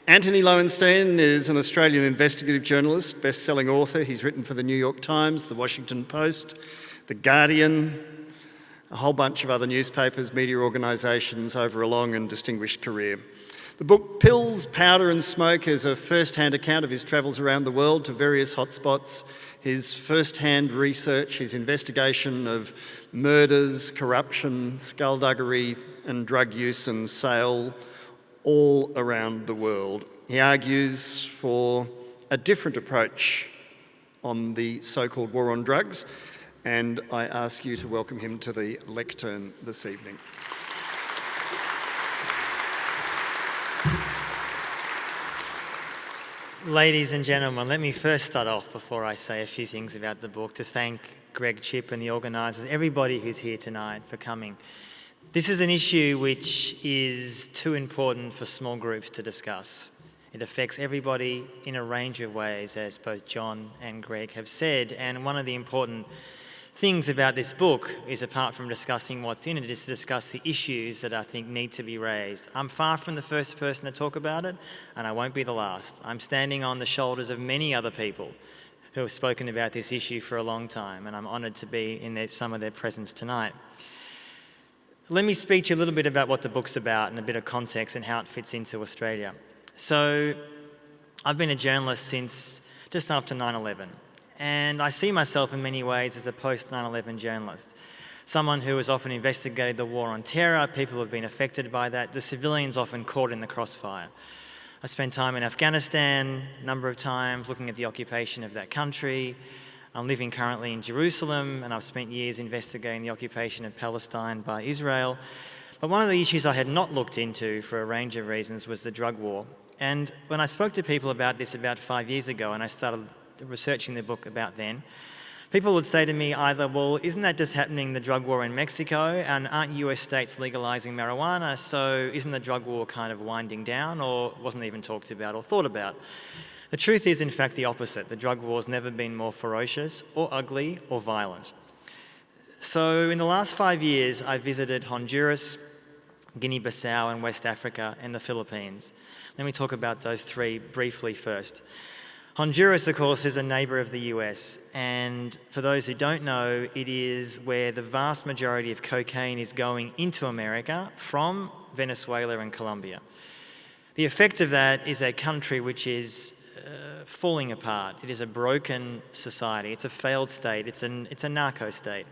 Antony Loewenstein is an Australian investigative journalist, best-selling author. He's written for the New York Times, the Washington Post, the Guardian, a whole bunch of other newspapers, media organisations over a long and distinguished career. The book Pills, Powder and Smoke is a first-hand account of his travels around the world to various hotspots, his first-hand research, his investigation of murders, corruption, skullduggery and drug use and sale all around the world. He argues for a different approach on the so-called war on drugs, and I ask you to welcome him to the lectern this evening. Ladies and gentlemen, let me first start off before I say a few things about the book to thank Greg Chipp and the organisers, everybody who's here tonight for coming. This is an issue which is too important for small groups to discuss. It affects everybody in a range of ways, as both John and Greg have said, and one of the important things about this book is, apart from discussing what's in it, is to discuss the issues that I think need to be raised. I'm far from the first person to talk about it, and I won't be the last. I'm standing on the shoulders of many other people who have spoken about this issue for a long time, and I'm honoured to be in some of their presence tonight. Let me speak to you a little bit about what the book's about and a bit of context and how it fits into Australia. So, I've been a journalist since just after 9/11. And I see myself in many ways as a post-9/11 journalist, someone who has often investigated the war on terror, people who have been affected by that, the civilians often caught in the crossfire. I spent time in Afghanistan a number of times looking at the occupation of that country. I'm living currently in Jerusalem, and I've spent years investigating the occupation of Palestine by Israel. But one of the issues I had not looked into for a range of reasons was the drug war. And when I spoke to people about this about 5 years ago, and I started researching the book about then, people would say to me either, well, isn't that just happening, the drug war in Mexico, and aren't US states legalising marijuana, so isn't the drug war kind of winding down, or wasn't even talked about or thought about? The truth is, in fact, the opposite. The drug war's never been more ferocious or ugly or violent. So in the last 5 years, I visited Honduras, Guinea-Bissau and West Africa and the Philippines. Let me talk about those three briefly first. Honduras, of course, is a neighbour of the US, and for those who don't know, it is where the vast majority of cocaine is going into America from Venezuela and Colombia. The effect of that is a country which is falling apart. It is a broken society. It's a failed state. It's a narco state.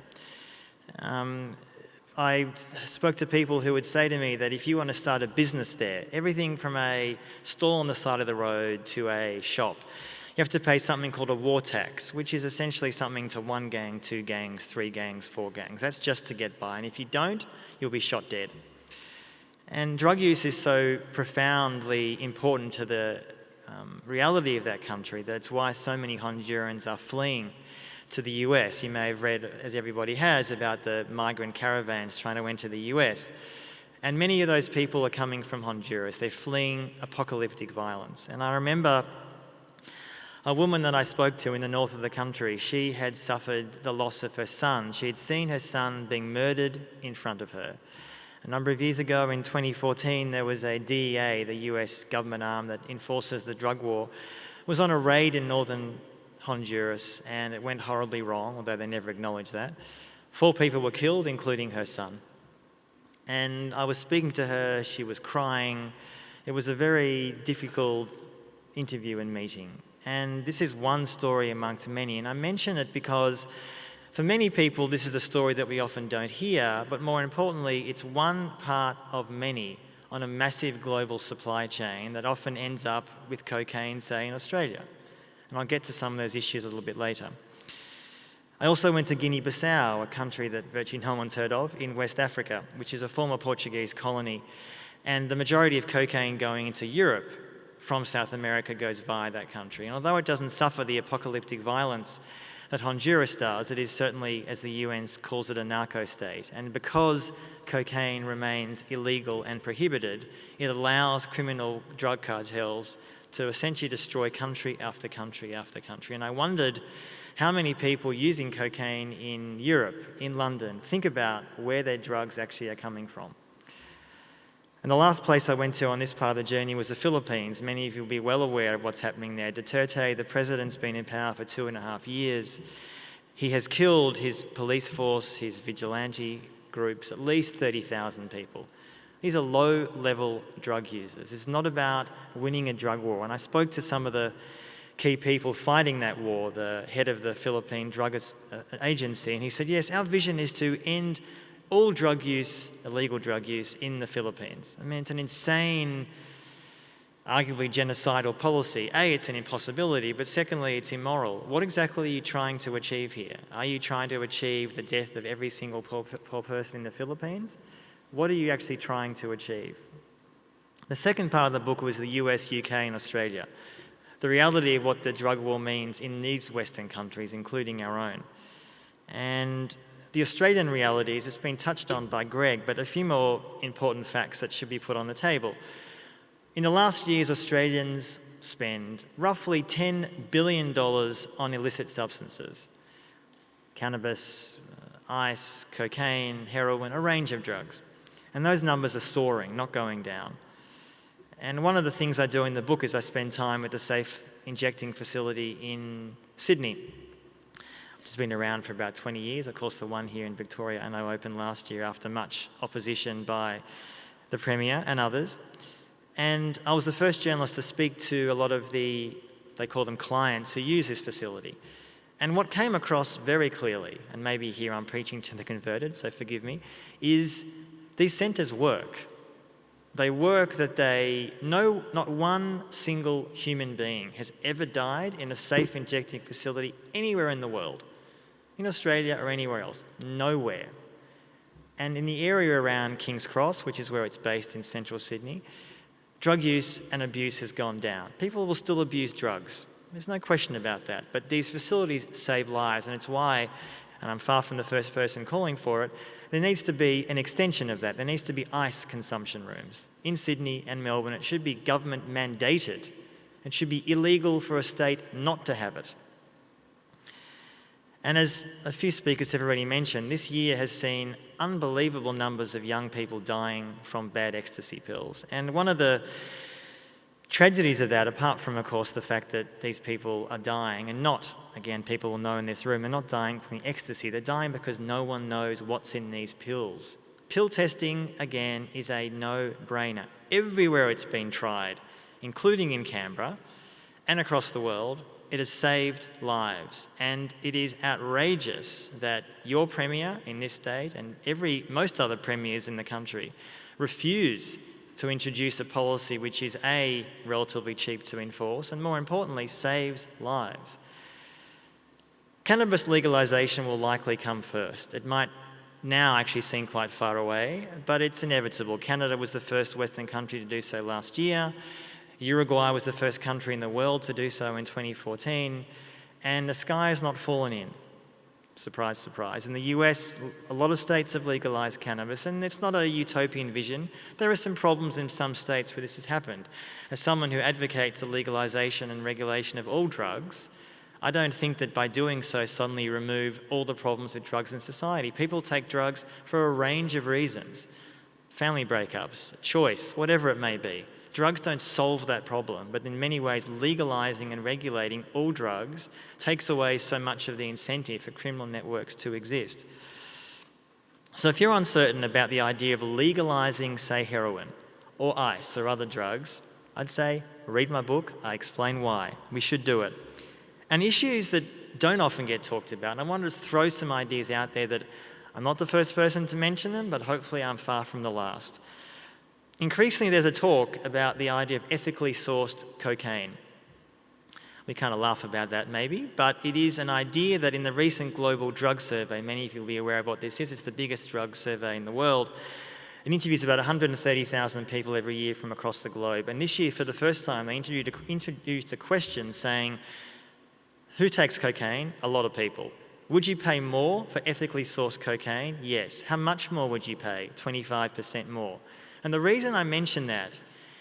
I spoke to people who would say to me that if you want to start a business there, everything from a stall on the side of the road to a shop, you have to pay something called a war tax, which is essentially something to 1 gang, 2 gangs, 3 gangs, 4 gangs. That's just to get by. And if you don't, you'll be shot dead. And drug use is so profoundly important to the reality of that country that it's why so many Hondurans are fleeing to the US. You may have read, as everybody has, about the migrant caravans trying to enter the US. And many of those people are coming from Honduras. They're fleeing apocalyptic violence. And I remember a woman that I spoke to in the north of the country. She had suffered the loss of her son. She had seen her son being murdered in front of her. A number of years ago, in 2014, there was a DEA, the US government arm that enforces the drug war, was on a raid in northern Honduras, and it went horribly wrong, although they never acknowledged that. 4 people were killed, including her son. And I was speaking to her, she was crying. It was a very difficult interview and meeting. And this is one story amongst many, and I mention it because for many people this is a story that we often don't hear, but more importantly, it's one part of many on a massive global supply chain that often ends up with cocaine, say, in Australia. And I'll get to some of those issues a little bit later. I also went to Guinea-Bissau, a country that virtually no one's heard of, in West Africa, which is a former Portuguese colony. And the majority of cocaine going into Europe from South America goes via that country. And although it doesn't suffer the apocalyptic violence that Honduras does, it is certainly, as the UN calls it, a narco state. And because cocaine remains illegal and prohibited, it allows criminal drug cartels to essentially destroy country after country after country. And I wondered how many people using cocaine in Europe, in London, think about where their drugs actually are coming from. And the last place I went to on this part of the journey was the Philippines. Many of you will be well aware of what's happening there. Duterte, the president's been in power for 2.5 years. He has killed his police force, his vigilante groups, at least 30,000 people. These are low-level drug users. It's not about winning a drug war. And I spoke to some of the key people fighting that war, the head of the Philippine Drug Agency, and he said, yes, our vision is to end all drug use, illegal drug use, in the Philippines. I mean, it's an insane, arguably genocidal policy. A, it's an impossibility, but secondly, it's immoral. What exactly are you trying to achieve here? Are you trying to achieve the death of every single poor person in the Philippines? What are you actually trying to achieve? The second part of the book was the US, UK and Australia. The reality of what the drug war means in these Western countries, including our own. And the Australian realities, it's been touched on by Greg, but a few more important facts that should be put on the table. In the last years, Australians spend roughly $10 billion on illicit substances. Cannabis, ice, cocaine, heroin, a range of drugs. And those numbers are soaring, not going down. And one of the things I do in the book is I spend time at the safe injecting facility in Sydney, which has been around for about 20 years. Of course, the one here in Victoria I know opened last year after much opposition by the Premier and others. And I was the first journalist to speak to a lot of they call them clients, who use this facility. And what came across very clearly, and maybe here I'm preaching to the converted, so forgive me, is these centres work. They work that not one single human being has ever died in a safe injecting facility anywhere in the world, in Australia or anywhere else, nowhere. And in the area around King's Cross, which is where it's based in central Sydney, drug use and abuse has gone down. People will still abuse drugs. There's no question about that. But these facilities save lives, and it's why, and I'm far from the first person calling for it, there needs to be an extension of that. There needs to be ice consumption rooms in Sydney and Melbourne. It should be government mandated. It should be illegal for a state not to have it. And as a few speakers have already mentioned, this year has seen unbelievable numbers of young people dying from bad ecstasy pills. And one of the tragedies of that, apart from, of course, the fact that these people are dying, and not, again, people will know in this room, they're not dying from the ecstasy, they're dying because no one knows what's in these pills. Pill testing, again, is a no-brainer. Everywhere it's been tried, including in Canberra and across the world, it has saved lives. And it is outrageous that your Premier in this state and most other premiers in the country refuse to introduce a policy which is A, relatively cheap to enforce, and more importantly, saves lives. Cannabis legalisation will likely come first. It might now actually seem quite far away, but it's inevitable. Canada was the first Western country to do so last year. Uruguay was the first country in the world to do so in 2014, and the sky has not fallen in. Surprise, surprise. In the US, a lot of states have legalised cannabis, and it's not a utopian vision. There are some problems in some states where this has happened. As someone who advocates the legalisation and regulation of all drugs, I don't think that by doing so suddenly you remove all the problems with drugs in society. People take drugs for a range of reasons. Family breakups, choice, whatever it may be. Drugs don't solve that problem, but in many ways legalising and regulating all drugs takes away so much of the incentive for criminal networks to exist. So if you're uncertain about the idea of legalising, say, heroin or ice or other drugs, I'd say read my book, I explain why. We should do it. And issues that don't often get talked about, and I want to just throw some ideas out there that I'm not the first person to mention them, but hopefully I'm far from the last. Increasingly, there's a talk about the idea of ethically sourced cocaine. We kind of laugh about that maybe, but it is an idea that in the recent global drug survey, many of you will be aware of what this is, it's the biggest drug survey in the world. It interviews about 130,000 people every year from across the globe. And this year, for the first time, they introduced a question saying, who takes cocaine? A lot of people. Would you pay more for ethically sourced cocaine? Yes. How much more would you pay? 25% more. And the reason I mention that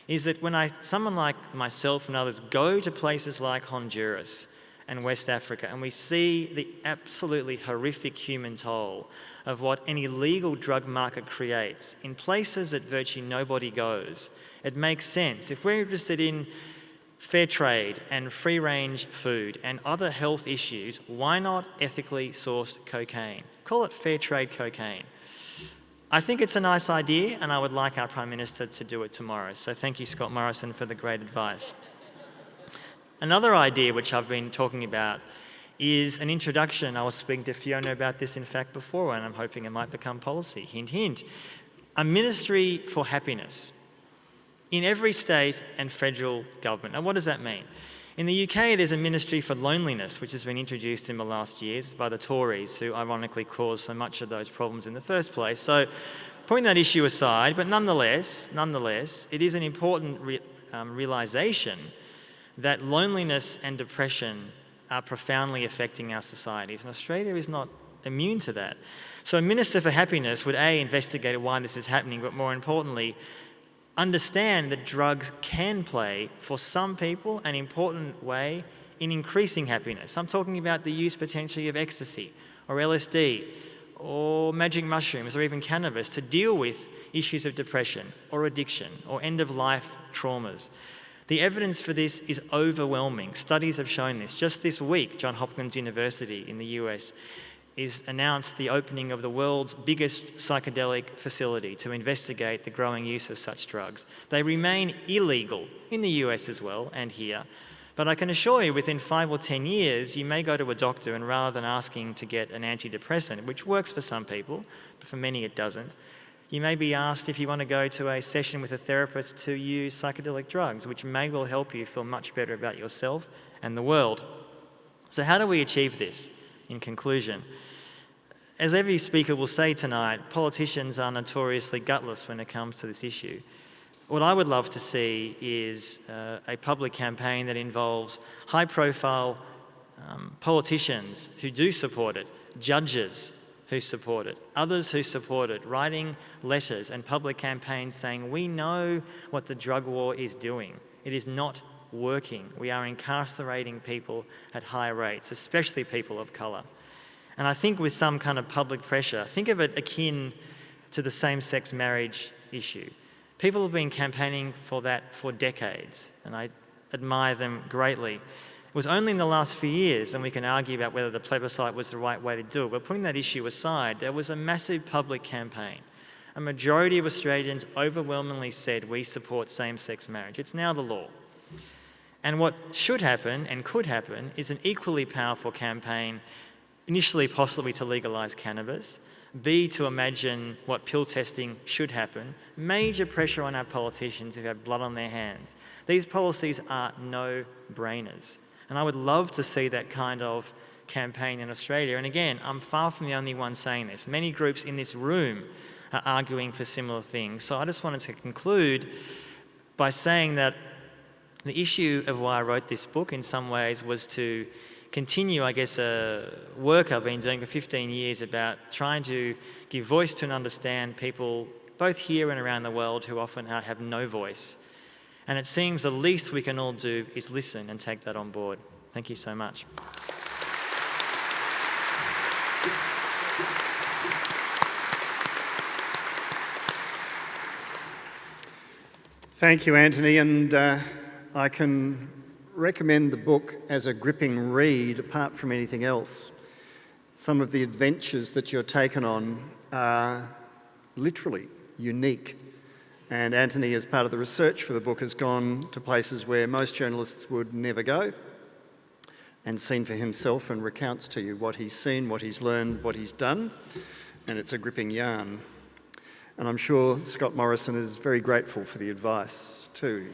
is that when someone like myself and others go to places like Honduras and West Africa, and we see the absolutely horrific human toll of what an illegal drug market creates in places that virtually nobody goes. It makes sense. If we're interested in fair trade and free-range food and other health issues, why not ethically sourced cocaine? Call it fair trade cocaine. I think it's a nice idea, and I would like our Prime Minister to do it tomorrow. So thank you, Scott Morrison, for the great advice. Another idea which I've been talking about is an introduction. I was speaking to Fiona about this, in fact, before, and I'm hoping it might become policy. Hint, hint. A ministry for happiness in every state and federal government. Now, what does that mean? In the UK, there's a ministry for loneliness, which has been introduced in the last years by the Tories, who ironically caused so much of those problems in the first place. So, putting that issue aside, but nonetheless, it is an important realisation that loneliness and depression are profoundly affecting our societies, and Australia is not immune to that. So a Minister for Happiness would A, investigate why this is happening, but more importantly, understand that drugs can play, for some people, an important way in increasing happiness. I'm talking about the use potentially of ecstasy or LSD or magic mushrooms or even cannabis to deal with issues of depression or addiction or end-of-life traumas. The evidence for this is overwhelming. Studies have shown this. Just this week, Johns Hopkins University in the US is announced the opening of the world's biggest psychedelic facility to investigate the growing use of such drugs. They remain illegal in the US as well and here, but I can assure you within 5 or 10 years you may go to a doctor and rather than asking to get an antidepressant, which works for some people, but for many it doesn't, you may be asked if you want to go to a session with a therapist to use psychedelic drugs, which may well help you feel much better about yourself and the world. So how do we achieve this? In conclusion, as every speaker will say tonight, politicians are notoriously gutless when it comes to this issue. What I would love to see is a public campaign that involves high-profile politicians who do support it, judges who support it, others who support it, writing letters and public campaigns saying, we know what the drug war is doing. It is not working. We are incarcerating people at high rates, especially people of colour. And I think with some kind of public pressure, think of it akin to the same-sex marriage issue. People have been campaigning for that for decades, and I admire them greatly. It was only in the last few years, and we can argue about whether the plebiscite was the right way to do it, but putting that issue aside, there was a massive public campaign. A majority of Australians overwhelmingly said we support same-sex marriage. It's now the law. And what should happen and could happen is an equally powerful campaign, initially possibly to legalise cannabis, B, to imagine what pill testing should happen, major pressure on our politicians who have blood on their hands. These policies are no-brainers. And I would love to see that kind of campaign in Australia. And again, I'm far from the only one saying this. Many groups in this room are arguing for similar things. So I just wanted to conclude by saying that the issue of why I wrote this book in some ways was to continue, I guess, a work I've been doing for 15 years about trying to give voice to and understand people both here and around the world who often have no voice. And it seems the least we can all do is listen and take that on board. Thank you so much. Thank you, Antony, and I can recommend the book as a gripping read apart from anything else. Some of the adventures that you're taken on are literally unique. And Antony, as part of the research for the book, has gone to places where most journalists would never go and seen for himself and recounts to you what he's seen, what he's learned, what he's done. And it's a gripping yarn. And I'm sure Scott Morrison is very grateful for the advice too.